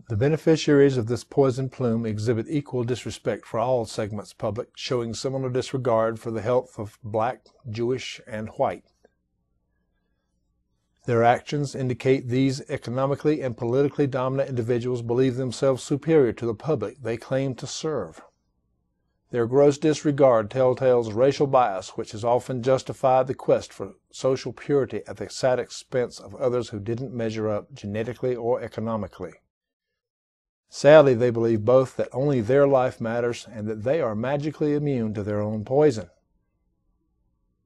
The beneficiaries of this poison plume exhibit equal disrespect for all segments public, showing similar disregard for the health of black, Jewish, and white. Their actions indicate these economically and politically dominant individuals believe themselves superior to the public they claim to serve. Their gross disregard telltales racial bias, which has often justified the quest for social purity at the sad expense of others who didn't measure up genetically or economically. Sadly, they believe both that only their life matters and that they are magically immune to their own poison.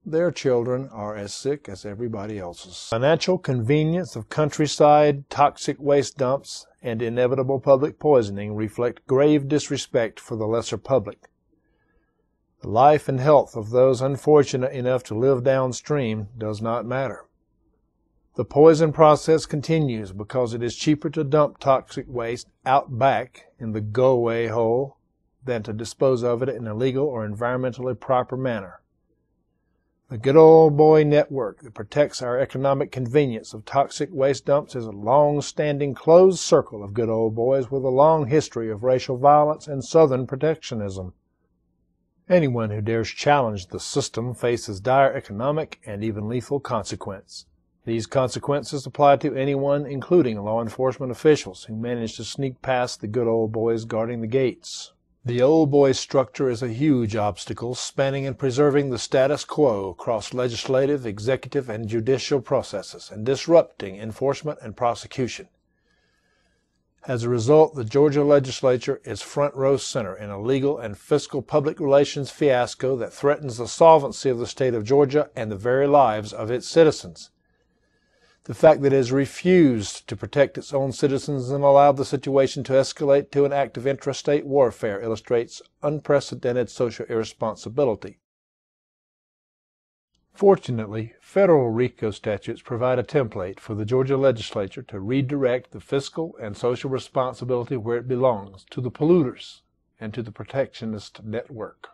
Their children are as sick as everybody else's. Financial convenience of countryside, toxic waste dumps, and inevitable public poisoning reflect grave disrespect for the lesser public. The life and health of those unfortunate enough to live downstream does not matter. The poison process continues because it is cheaper to dump toxic waste out back in the go-away hole than to dispose of it in a legal or environmentally proper manner. The good old boy network that protects our economic convenience of toxic waste dumps is a long-standing closed circle of good old boys with a long history of racial violence and Southern protectionism. Anyone who dares challenge the system faces dire economic and even lethal consequence. These consequences apply to anyone, including law enforcement officials, who manage to sneak past the good old boys guarding the gates. The old boy structure is a huge obstacle, spanning and preserving the status quo across legislative, executive, and judicial processes, and disrupting enforcement and prosecution. As a result, the Georgia legislature is front row center in a legal and fiscal public relations fiasco that threatens the solvency of the state of Georgia and the very lives of its citizens. The fact that it has refused to protect its own citizens and allowed the situation to escalate to an act of intrastate warfare illustrates unprecedented social irresponsibility. Fortunately, federal RICO statutes provide a template for the Georgia legislature to redirect the fiscal and social responsibility where it belongs, to the polluters and to the protectionist network.